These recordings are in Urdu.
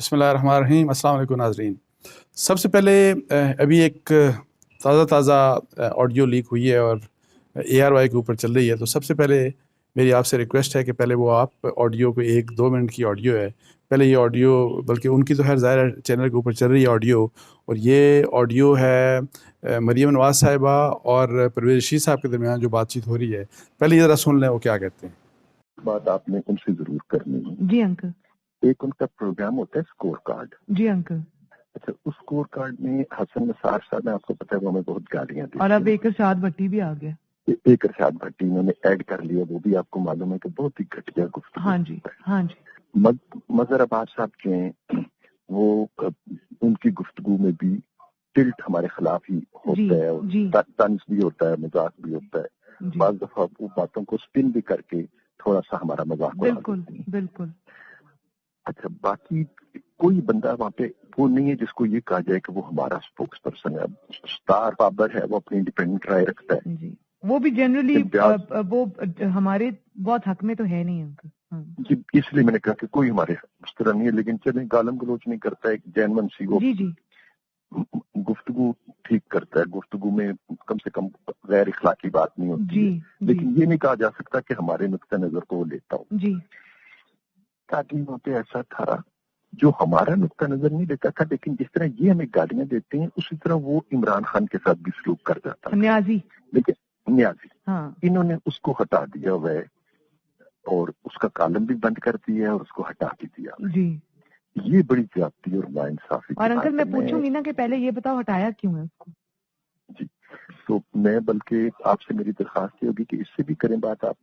بسم اللہ الرحمن الرحیم. السلام علیکم ناظرین. سب سے پہلے ابھی ایک تازہ آڈیو لیک ہوئی ہے اور ARY کے اوپر چل رہی ہے. تو سب سے پہلے میری آپ سے ریکویسٹ ہے کہ پہلے وہ آپ آڈیو کو 1-2 منٹ کی آڈیو ہے, پہلے یہ آڈیو, بلکہ ان کی تو خیر ظاہر ہے چینل کے اوپر چل رہی ہے آڈیو, اور یہ آڈیو ہے مریم نواز صاحبہ اور پرویز رشید صاحب کے درمیان جو بات چیت ہو رہی ہے. پہلے یہ ذرا سن لیں وہ کیا کہتے ہیں. بات آپ نے ان سے ضرور کرنی ہے. جی انکل. ایک ان کا پروگرام ہوتا ہے اسکور کارڈ. جی انکل. اچھا, اس اسکور کارڈ میں حسن نثار صاحب نے, آپ کو پتا ہے وہ ہمیں بہت گالیاں دی, اور اب ایک ارشاد بھٹی بھی آ گیا. ایک ارشاد بھٹی انہوں نے ایڈ کر لیا, وہ بھی آپ کو معلوم ہے کہ بہت ہی گھٹیا گفتگو. ہاں جی ہاں جی. مظہر عباس صاحب جو ہیں وہ ان کی گفتگو میں بھی ٹلٹ ہمارے خلاف ہی ہوتا ہے, اور طنز بھی ہوتا ہے, مذاق بھی ہوتا ہے. بعض دفعہ وہ باتوں کو سپن بھی کر کے تھوڑا سا ہمارا مذاق اڑا دیتے ہیں. بالکل. اچھا, باقی کوئی بندہ وہاں پہ وہ نہیں ہے جس کو یہ کہا جائے کہ وہ ہمارا اسپوکس پرسن ہے. اسٹار بابر ہے, وہ اپنی انڈیپینڈنٹ رائے رکھتا ہے. جی, وہ بھی جنرلی وہ ہمارے بہت حق میں تو ہے نہیں انکل. جی, اس لیے میں نے کہا کہ کوئی ہمارے اس طرح نہیں ہے, لیکن چلیں گالم گلوچ نہیں کرتا ہے, جینون سی وہ گفتگو ٹھیک کرتا ہے. گفتگو میں کم سے کم غیر اخلاقی بات نہیں ہوتی ہے, لیکن یہ نہیں کہا جا سکتا کہ ہمارے نقطہ نظر کو وہ لیتا ہوں. جی, تاکہ وہاں پہ ایسا تھا جو ہمارا نقطہ نظر نہیں دیتا تھا, لیکن جس طرح یہ ہمیں گالیاں دیتے ہیں اسی طرح وہ عمران خان کے ساتھ بھی سلوک کر جاتا ہے. نیازی, لیکن نیازی انہوں نے اس کو ہٹا دیا ہوا ہے, اور اس کا کالم بھی بند کر دیا ہے, اور اس کو ہٹا بھی دیا. جی, یہ بڑی زیادتی اور ناانصافی. اور انکل میں پوچھوں گی نا کہ پہلے یہ بتاؤ ہٹایا کیوں ہے اس کو. جی, تو میں بلکہ آپ سے میری درخواست یہ ہوگی کہ اس سے بھی کریں بات آپ,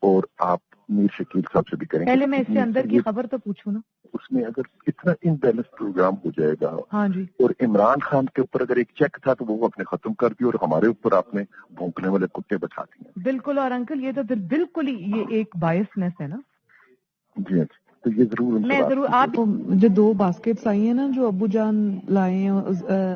اور آپ میر شکیل صاحب سے بھی کریں. پہلے میں اس سے اندر کی خبر تو پوچھوں نا. اس میں اگر اتنا امبیلنس پروگرام ہو جائے گا, ہاں جی, اور عمران خان کے اوپر اگر ایک چیک تھا تو وہ آپ نے ختم کر دیا, اور ہمارے اوپر آپ نے بھونکنے والے کتے بٹھا دیے. بالکل. اور انکل یہ تو بالکل ہی یہ ایک بائسنس ہے نا. جی, تو یہ ضرور میں ضرور آپ جو 2 باسکٹس آئی ہیں نا جو ابو جان لائے ہیں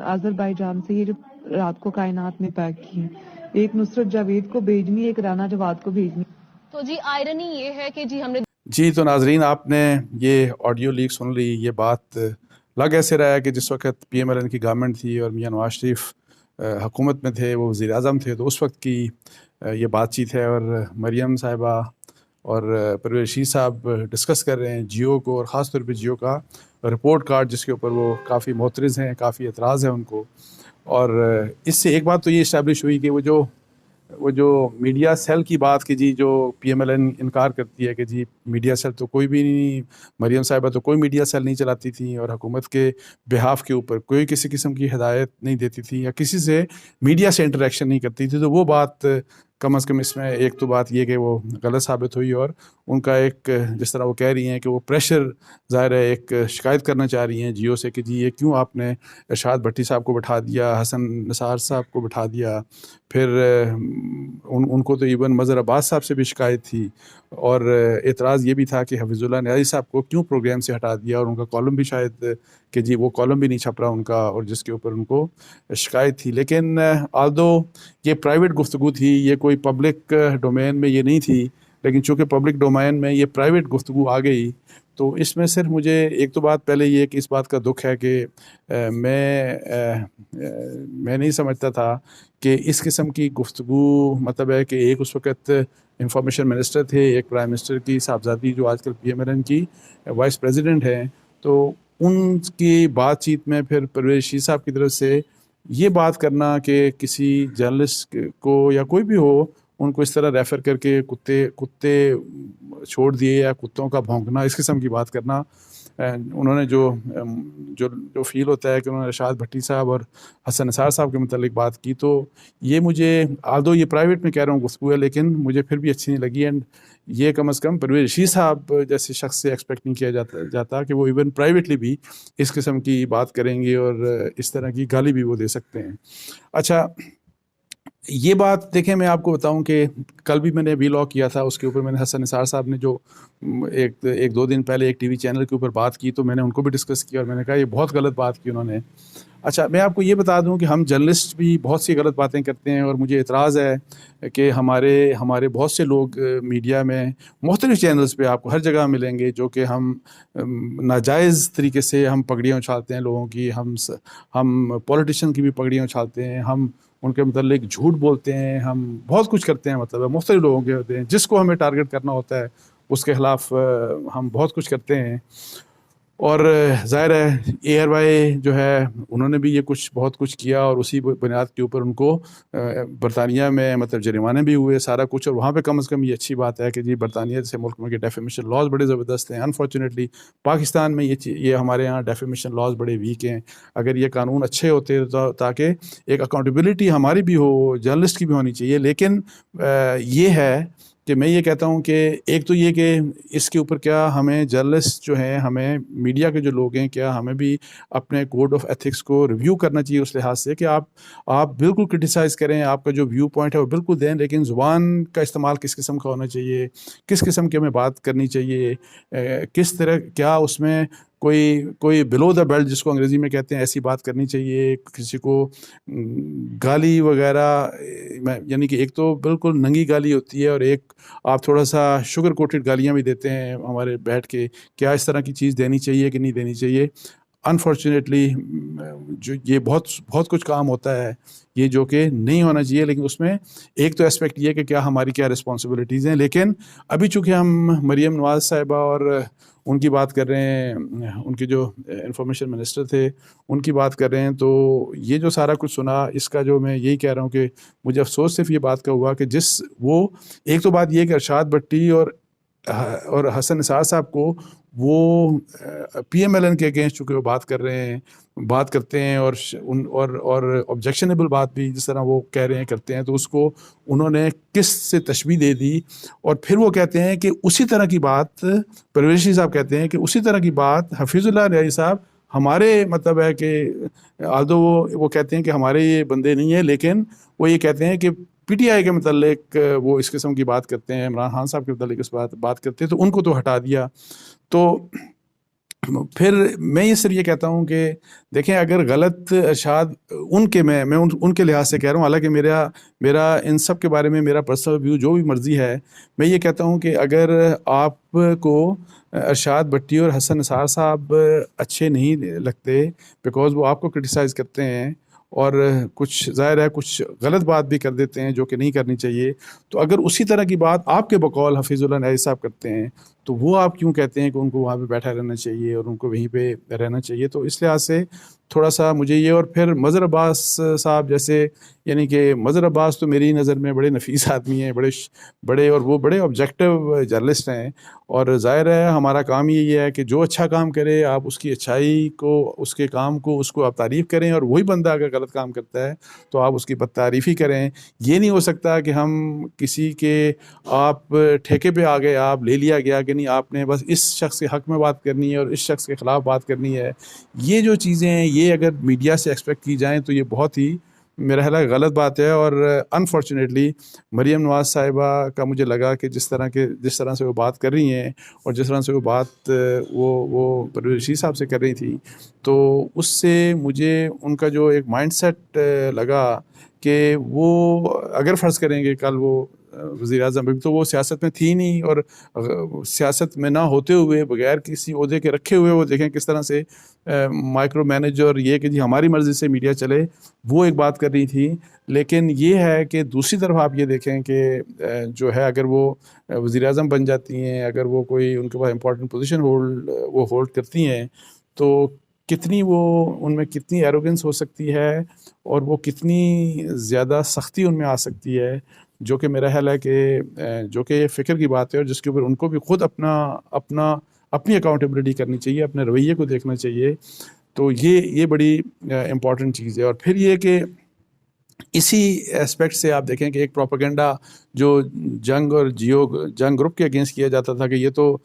آذربائی جان سے, یہ جو رات کو کائنات میں پیک کی, ایک نصرت جاوید کو بھیجنی, ایک رانا جواد کو بھیجنی. تو جی آئرنی یہ ہے کہ جی ہم نے جی, تو ناظرین آپ نے یہ آڈیو لیک سن لی. یہ بات لگ ایسے رہا ہے کہ جس وقت PMLN کی گورنمنٹ تھی اور میاں نواز شریف حکومت میں تھے, وہ وزیر اعظم تھے, تو اس وقت کی یہ بات چیت ہے. اور مریم صاحبہ اور پرویز رشید صاحب ڈسکس کر رہے ہیں جیو کو, اور خاص طور پہ جیو کا رپورٹ کارڈ جس کے اوپر وہ کافی معترض ہیں, کافی اعتراض ہے ان کو. اور اس سے ایک بات تو یہ اسٹیبلش ہوئی کہ وہ جو میڈیا سیل کی بات کہ جی جو PMLN انکار کرتی ہے کہ جی میڈیا سیل تو کوئی بھی نہیں, مریم صاحبہ تو کوئی میڈیا سیل نہیں چلاتی تھی, اور حکومت کے بہاف کے اوپر کوئی کسی قسم کی ہدایت نہیں دیتی تھی, یا کسی سے میڈیا سے انٹریکشن نہیں کرتی تھی. تو وہ بات کم از کم اس میں ایک تو بات یہ کہ وہ غلط ثابت ہوئی, اور ان کا ایک جس طرح وہ کہہ رہی ہیں کہ وہ پریشر ظاہر ہے ایک شکایت کرنا چاہ رہی ہیں جیو سے کہ جی یہ کیوں آپ نے ارشاد بھٹی صاحب کو بٹھا دیا, حسن نثار صاحب کو بٹھا دیا. پھر ان کو تو ایون مظہر عباس صاحب سے بھی شکایت تھی, اور اعتراض یہ بھی تھا کہ حفیظ اللہ نیازی صاحب کو کیوں پروگرام سے ہٹا دیا, اور ان کا کالم بھی شاید کہ جی وہ کالم بھی نہیں چھپ رہا ان کا, اور جس کے اوپر ان کو شکایت تھی. لیکن آلدو یہ پرائیویٹ گفتگو تھی, یہ کوئی پبلک ڈومین میں یہ نہیں تھی, لیکن چونکہ پبلک ڈومین میں یہ پرائیویٹ گفتگو آ گئی, تو اس میں صرف مجھے ایک تو بات پہلے یہ کہ اس بات کا دکھ ہے کہ میں نہیں سمجھتا تھا کہ اس قسم کی گفتگو, مطلب ہے کہ ایک اس وقت انفارمیشن منسٹر تھے, ایک پرائم منسٹر کی صاحبزادی جو آج کل PMLN کی وائس پریزیڈنٹ ہیں, تو ان کی بات چیت میں پھر پرویز رشید صاحب کی طرف سے یہ بات کرنا کہ کسی جرنلسٹ کو یا کوئی بھی ہو ان کو اس طرح ریفر کر کے کتے چھوڑ دیے, یا کتوں کا بھونکنا, اس قسم کی بات کرنا, انہوں نے جو فیل ہوتا ہے کہ انہوں نے ارشاد بھٹی صاحب اور حسن نثار صاحب کے متعلق بات کی, تو یہ مجھے آلدو یہ پرائیویٹ میں کہہ رہا ہوں گفتگو ہے, لیکن مجھے پھر بھی اچھی نہیں لگی. اینڈ یہ کم از کم پرویز رشید صاحب جیسے شخص سے ایکسپیکٹ نہیں کیا جاتا کہ وہ ایون پرائیویٹلی بھی اس قسم کی بات کریں گے, اور اس طرح کی گالی بھی وہ دے سکتے ہیں. اچھا, یہ بات دیکھیں میں آپ کو بتاؤں کہ کل بھی میں نے وی لاگ کیا تھا، اس کے اوپر میں نے حسن نثار صاحب نے جو ایک دو دن پہلے ایک ٹی وی چینل کے اوپر بات کی، تو میں نے ان کو بھی ڈسکس کیا اور میں نے کہا یہ بہت غلط بات کی انہوں نے. اچھا میں آپ کو یہ بتا دوں کہ ہم جرنلسٹ بھی بہت سی غلط باتیں کرتے ہیں، اور مجھے اعتراض ہے کہ ہمارے بہت سے لوگ میڈیا میں مختلف چینلز پہ آپ کو ہر جگہ ملیں گے جو کہ ہم ناجائز طریقے سے ہم پگڑیاں اچھالتے ہیں لوگوں کی، ہم پولیٹیشین کی بھی پگڑیاں اچھالتے ہیں، ہم ان کے متعلق جھوٹ بولتے ہیں، ہم بہت کچھ کرتے ہیں، مطلب مختلف لوگوں کے ہوتے ہیں، جس کو ہمیں ٹارگٹ کرنا ہوتا ہے اس کے خلاف ہم بہت کچھ کرتے ہیں. اور ظاہر ہے ایئر وائی جو ہے انہوں نے بھی یہ بہت کچھ کیا، اور اسی بنیاد کے اوپر ان کو برطانیہ میں مطلب جرمانے بھی ہوئے سارا کچھ. اور وہاں پہ کم از کم یہ اچھی بات ہے کہ جی برطانیہ جیسے ملک میں کہ ڈیفیمیشن لاز بڑے زبردست ہیں. انفارچونیٹلی پاکستان میں یہ ہمارے ہاں ڈیفیمیشن لاز بڑے ویک ہیں. اگر یہ قانون اچھے ہوتے تو تاکہ ایک اکاؤنٹیبلٹی ہماری بھی ہو، جرنلسٹ کی بھی ہونی چاہیے. لیکن یہ ہے کہ میں یہ کہتا ہوں کہ ایک تو یہ کہ اس کے اوپر کیا ہمیں جرنلسٹ جو ہیں، ہمیں میڈیا کے جو لوگ ہیں، کیا ہمیں بھی اپنے کوڈ آف ایتھکس کو ریویو کرنا چاہیے اس لحاظ سے کہ آپ بالکل کرٹیسائز کریں، آپ کا جو ویو پوائنٹ ہے وہ بالکل دیں، لیکن زبان کا استعمال کس قسم کا ہونا چاہیے، کس قسم کی ہمیں بات کرنی چاہیے، کس طرح کیا اس میں کوئی بلو دا بیلٹ جس کو انگریزی میں کہتے ہیں ایسی بات کرنی چاہیے. کسی کو گالی وغیرہ، یعنی کہ ایک تو بالکل ننگی گالی ہوتی ہے، اور ایک آپ تھوڑا سا شوگر کوٹڈ گالیاں بھی دیتے ہیں ہمارے بیٹھ کے. کیا اس طرح کی چیز دینی چاہیے کہ نہیں دینی چاہیے؟ انفارچونیٹلی جو یہ بہت کچھ کام ہوتا ہے یہ جو کہ نہیں ہونا چاہیے. لیکن اس میں ایک تو اسپیکٹ یہ کہ کیا ہماری کیا رسپانسبلٹیز ہیں. لیکن ابھی چونکہ ہم مریم نواز صاحبہ اور ان کی بات کر رہے ہیں، ان کے جو انفارمیشن منسٹر تھے ان کی بات کر رہے ہیں، تو یہ جو سارا کچھ سنا اس کا جو میں یہی کہہ رہا ہوں کہ مجھے افسوس صرف یہ بات کا ہوا کہ وہ ایک تو بات یہ کہ ارشاد بٹی اور حسن نثار صاحب کو وہ پی ایم ایل این کے اگینسٹ چونکہ وہ بات کرتے ہیں اور آبجیکشنیبل بات بھی جس طرح وہ کہہ رہے ہیں کرتے ہیں، تو اس کو انہوں نے کس سے تشبیہ دے دی. اور پھر وہ کہتے ہیں کہ اسی طرح کی بات پرویز صاحب کہتے ہیں کہ اسی طرح کی بات حفیظ اللہ ریاضی صاحب ہمارے مطلب ہے کہ آلدو وہ کہتے ہیں کہ ہمارے یہ بندے نہیں ہیں، لیکن وہ یہ کہتے ہیں کہ پی ٹی آئی کے متعلق وہ اس قسم کی بات کرتے ہیں، عمران خان صاحب کے متعلق اس بات کرتے ہیں، تو ان کو تو ہٹا دیا. تو پھر میں یہ صرف یہ کہتا ہوں کہ دیکھیں اگر غلط ارشاد ان کے میں ان کے لحاظ سے کہہ رہا ہوں، حالانکہ میرا ان سب کے بارے میں میرا پرسنل ویو جو بھی مرضی ہے، میں یہ کہتا ہوں کہ اگر آپ کو ارشاد بٹی اور حسن نثار صاحب اچھے نہیں لگتے بیکاز وہ آپ کو کرٹیسائز کرتے ہیں اور کچھ ظاہر ہے کچھ غلط بات بھی کر دیتے ہیں جو کہ نہیں کرنی چاہیے، تو اگر اسی طرح کی بات آپ کے بقول حفیظ اللہ ریاضی صاحب کرتے ہیں تو وہ آپ کیوں کہتے ہیں کہ ان کو وہاں پہ بیٹھا رہنا چاہیے اور ان کو وہیں پہ رہنا چاہیے؟ تو اس لحاظ سے تھوڑا سا مجھے یہ. اور پھر مظہر عباس صاحب جیسے، یعنی کہ مظہر عباس تو میری نظر میں بڑے نفیس آدمی ہیں، بڑے اور وہ بڑے آبجیکٹو جرنلسٹ ہیں، اور ظاہر ہے ہمارا کام یہ ہے کہ جو اچھا کام کرے آپ اس کی اچھائی کو، اس کے کام کو، اس کو آپ تعریف کریں، اور وہی بندہ اگر غلط کام کرتا ہے تو آپ اس کی بد تعریفی کریں. یہ نہیں ہو سکتا کہ ہم کسی کے آپ ٹھیکے پہ آ گئے، آپ لے لیا گیا کہ نہیں آپ نے بس اس شخص کے حق میں بات کرنی ہے اور اس شخص کے خلاف بات کرنی ہے. یہ جو چیزیں ہیں یہ اگر میڈیا سے ایکسپیکٹ کی جائیں تو یہ بہت ہی میرا خیال ہے غلط بات ہے. اور انفارچونیٹلی مریم نواز صاحبہ کا مجھے لگا کہ جس طرح سے وہ بات کر رہی ہیں اور جس طرح سے وہ بات وہ پرویز رشید صاحب سے کر رہی تھی، تو اس سے مجھے ان کا جو ایک مائنڈ سیٹ لگا کہ وہ اگر فرض کریں گے کل وہ وزیر اعظم بھی، تو وہ سیاست میں تھی نہیں، اور سیاست میں نہ ہوتے ہوئے بغیر کسی عہدے کے رکھے ہوئے وہ دیکھیں کس طرح سے مائکرو مینیجر، یہ کہ جی ہماری مرضی سے میڈیا چلے، وہ ایک بات کر رہی تھی. لیکن یہ ہے کہ دوسری طرف آپ یہ دیکھیں کہ جو ہے اگر وہ وزیر اعظم بن جاتی ہیں، اگر وہ کوئی ان کے پاس امپورٹنٹ پوزیشن ہولڈ کرتی ہیں، تو کتنی ان میں کتنی ایروگنس ہو سکتی ہے اور وہ کتنی زیادہ سختی ان میں آ سکتی ہے، جو کہ میرا خیال ہے کہ جو کہ فکر کی بات ہے اور جس کے اوپر ان کو بھی خود اپنی اکاؤنٹیبلٹی کرنی چاہیے، اپنے رویے کو دیکھنا چاہیے. تو یہ بڑی امپورٹنٹ چیز ہے. اور پھر یہ کہ اسی اسپیکٹ سے آپ دیکھیں کہ ایک پروپیگنڈا جو جنگ اور جنگ گروپ کے اگینسٹ کیا جاتا تھا کہ یہ تو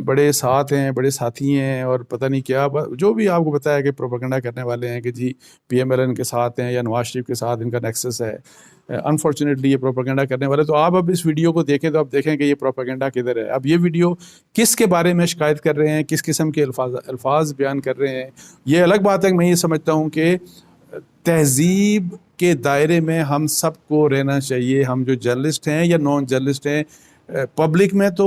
بڑے ساتھ ہیں، بڑے ساتھی ہیں اور پتہ نہیں کیا، جو بھی آپ کو بتایا کہ پروپیگنڈا کرنے والے ہیں کہ جی پی ایم ایل این کے ساتھ ہیں یا نواز شریف کے ساتھ ان کا نیکسس ہے، انفارچونیٹلی یہ پروپیگنڈا کرنے والے. تو آپ اب اس ویڈیو کو دیکھیں تو آپ دیکھیں کہ یہ پروپیگنڈا کدھر ہے. اب یہ ویڈیو کس کے بارے میں شکایت کر رہے ہیں، کس قسم کے الفاظ بیان کر رہے ہیں. یہ الگ بات ہے کہ میں یہ سمجھتا ہوں کہ تہذیب کے دائرے میں ہم سب کو رہنا چاہیے، ہم جو جرنلسٹ ہیں یا نان جرنلسٹ ہیں. پبلک میں تو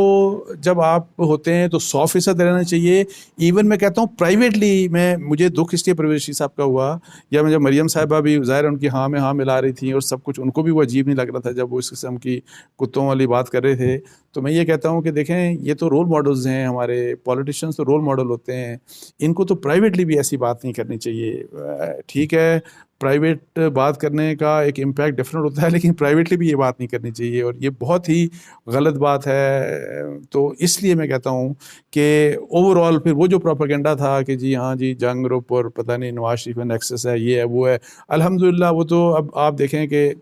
جب آپ ہوتے ہیں تو 100% رہنا چاہیے. ایون میں کہتا ہوں پرائیویٹلی مجھے دکھ اس لیے پرویز رشید صاحب کا ہوا، یا جب مریم صاحبہ بھی ظاہر ان کی ہاں میں ہاں ملا رہی تھیں اور سب کچھ، ان کو بھی وہ عجیب نہیں لگ رہا تھا جب وہ اس قسم کی کتوں والی بات کر رہے تھے. تو میں یہ کہتا ہوں کہ دیکھیں یہ تو رول ماڈلز ہیں، ہمارے پولیٹیشینز تو رول ماڈل ہوتے ہیں، ان کو تو پرائیویٹلی بھی ایسی بات نہیں کرنی چاہیے. ٹھیک ہے پرائیویٹ بات کرنے کا ایک امپیکٹ ڈفرینٹ ہوتا ہے، لیکن پرائیویٹلی بھی یہ بات نہیں کرنی چاہیے، اور یہ بہت ہی غلط بات ہے. تو اس لیے میں کہتا ہوں کہ اوور آل پھر وہ جو پروپیگنڈا تھا کہ جی ہاں جی جنگ گروپ اور پتہ نہیں نواز شریف میں نیکسس ہے، یہ ہے وہ ہے، الحمدللہ وہ تو اب آپ دیکھیں کہ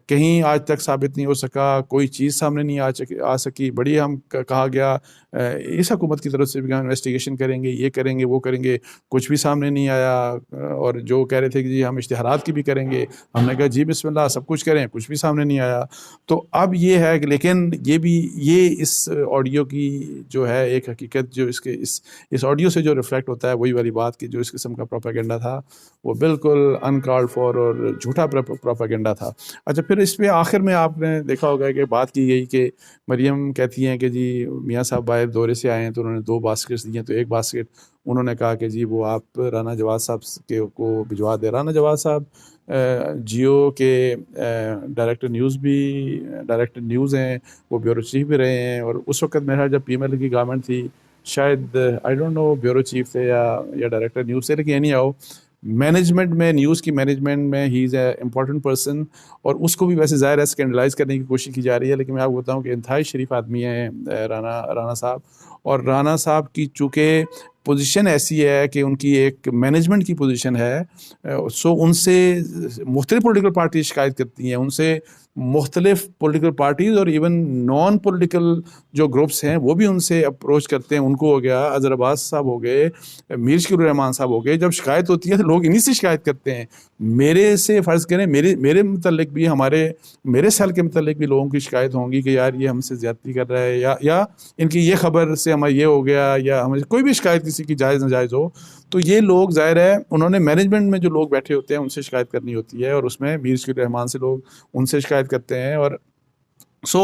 کہیں آج تک ثابت نہیں ہو سکا، کوئی چیز سامنے نہیں آ سکی. بڑی ہم کہا گیا اس حکومت کی طرف سے بھی کہ ہم انویسٹیگیشن کریں گے، یہ کریں گے وہ کریں گے، کچھ بھی سامنے نہیں آیا. اور جو کہہ رہے تھے کہ جی ہم اشتہارات کی بھی کریں گے، ہم نے کہا جی بسم اللہ سب کچھ کریں، کچھ بھی سامنے نہیں آیا. تو اب یہ ہے کہ لیکن یہ اس آڈیو کی جو ہے ایک حقیقت جو اس آڈیو سے جو ریفلیکٹ ہوتا ہے وہی والی بات کہ جو اس قسم کا پروپیگنڈا تھا وہ بالکل انکالڈ فار اور جھوٹا پروپیگنڈا تھا. اچھا پھر اس پہ آخر میں آپ نے دیکھا ہوگا کہ بات کی گئی کہ مریم کہتی ہیں کہ جی میاں صاحب باہر دورے سے آئے ہیں تو انہوں نے 2 باسکٹس دی ہیں، تو ایک باسکٹ انہوں نے کہا کہ جی وہ آپ رانا جواد صاحب کو بھجوا دیں. رانا جواد صاحب جیو کے ڈائریکٹر نیوز ہیں، وہ بیورو چیف بھی رہے ہیں، اور اس وقت میرا جب پی ایم ایل کی گورنمنٹ تھی شاید I don't know bureau chief تھے یا ڈائریکٹر نیوز تھے، لیکن اینی آؤ مینجمنٹ میں، نیوز کی مینجمنٹ میں ہی از اے امپورٹنٹ پرسن. اور اس کو بھی ویسے ظاہر ہے اسکینڈلائز کرنے کی کوشش کی جا رہی ہے، لیکن میں آپ کو بتاؤں کہ انتہائی شریف آدمی ہیں رانا صاحب. اور رانا صاحب کی چونکہ پوزیشن ایسی ہے کہ ان کی ایک مینجمنٹ کی پوزیشن ہے، سو ان سے مختلف پولیٹیکل پارٹیز شکایت کرتی ہیں، ان سے مختلف پولیٹیکل پارٹیز اور ایون نان پولیٹیکل جو گروپس ہیں وہ بھی ان سے اپروچ کرتے ہیں. ان کو ہو گیا اظہر عباس صاحب ہو گئے، میر شکیل الرحمان صاحب ہو گئے. جب شکایت ہوتی ہے تو لوگ انہی سے شکایت کرتے ہیں. میرے سے فرض کریں میرے متعلق بھی، میرے سیل کے متعلق بھی لوگوں کی شکایت ہوں گی کہ یار یہ ہم سے زیادتی کر رہا ہے، یا ان کی یہ خبر سے ہمیں یہ ہو گیا، یا ہمیں کوئی بھی شکایت کسی کی جائز ناجائز ہو تو یہ لوگ ظاہر ہے انہوں نے مینجمنٹ میں جو لوگ بیٹھے ہوتے ہیں ان سے شکایت کرنی ہوتی ہے، اور اس میں میر شکیل الرحمان سے لوگ ان سے شکایت کرتے ہیں. اور سو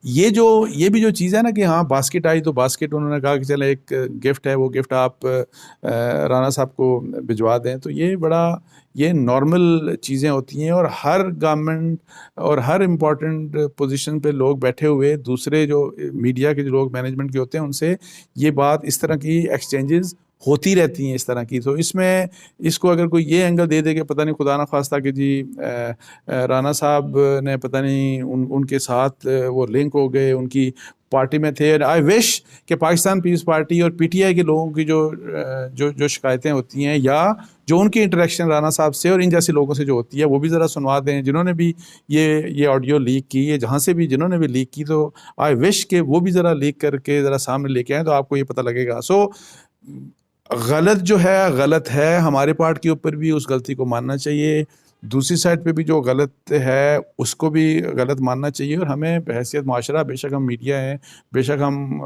یہ بھی جو چیز ہے نا کہ ہاں باسکٹ آئی تو باسکٹ انہوں نے کہا کہ چلے ایک گفٹ ہے، وہ گفٹ آپ رانا صاحب کو بھجوا دیں. تو یہ نارمل چیزیں ہوتی ہیں، اور ہر گورنمنٹ اور ہر امپورٹنٹ پوزیشن پہ لوگ بیٹھے ہوئے دوسرے جو میڈیا کے جو لوگ مینجمنٹ کے ہوتے ہیں ان سے یہ بات اس طرح کی ایکسچینجز ہوتی رہتی ہیں اس طرح کی. تو اس کو اگر کوئی یہ اینگل دے دے کہ پتہ نہیں خدا نہ خواستہ کہ جی رانا صاحب نے پتہ نہیں ان کے ساتھ وہ لنک ہو گئے، ان کی پارٹی میں تھے. آئی وش کہ پاکستان پیپلز پارٹی اور پی ٹی آئی کے لوگوں کی جو شکایتیں ہوتی ہیں یا جو ان کی انٹریکشن رانا صاحب سے اور ان جیسے لوگوں سے جو ہوتی ہے وہ بھی ذرا سنوا دیں، جنہوں نے بھی یہ آڈیو لیک کی ہے، جہاں سے بھی جنہوں نے بھی لیک کی. تو آئی وش کہ وہ بھی ذرا لیک کر کے ذرا سامنے لے کے آئیں تو آپ کو یہ پتہ لگے گا. سو غلط جو ہے غلط ہے، ہمارے پارٹ کے اوپر بھی اس غلطی کو ماننا چاہیے، دوسری سائڈ پہ بھی جو غلط ہے اس کو بھی غلط ماننا چاہیے. اور ہمیں بحیثیت معاشرہ، بے شک ہم میڈیا ہیں، بے شک ہم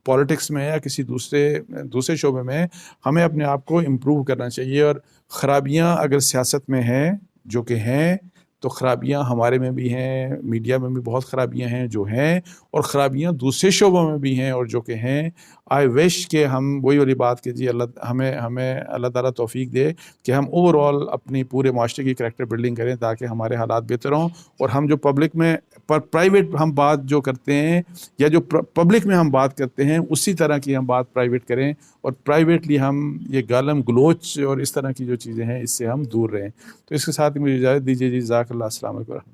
پولیٹکس میں یا کسی دوسرے شعبے میں، ہمیں اپنے آپ کو امپروو کرنا چاہیے. اور خرابیاں اگر سیاست میں ہیں جو کہ ہیں تو خرابیاں ہمارے میں بھی ہیں، میڈیا میں بھی بہت خرابیاں ہیں جو ہیں، اور خرابیاں دوسرے شعبوں میں بھی ہیں اور جو کہ ہیں. آئی وش کہ ہم وہی والی بات کہ جی ہمیں اللہ تعالیٰ توفیق دے کہ ہم اوور آل اپنی پورے معاشرے کی کریکٹر بلڈنگ کریں تاکہ ہمارے حالات بہتر ہوں. اور ہم جو پبلک میں پرائیویٹ ہم بات جو کرتے ہیں یا جو پبلک میں ہم بات کرتے ہیں اسی طرح کی ہم بات پرائیویٹ کریں، اور پرائیویٹلی ہم یہ گالم گلوچ اور اس طرح کی جو چیزیں ہیں اس سے ہم دور رہیں. تو اس کے ساتھ مجھے اجازت دیجیے جی. جزاک اللہ. السلام علیکم.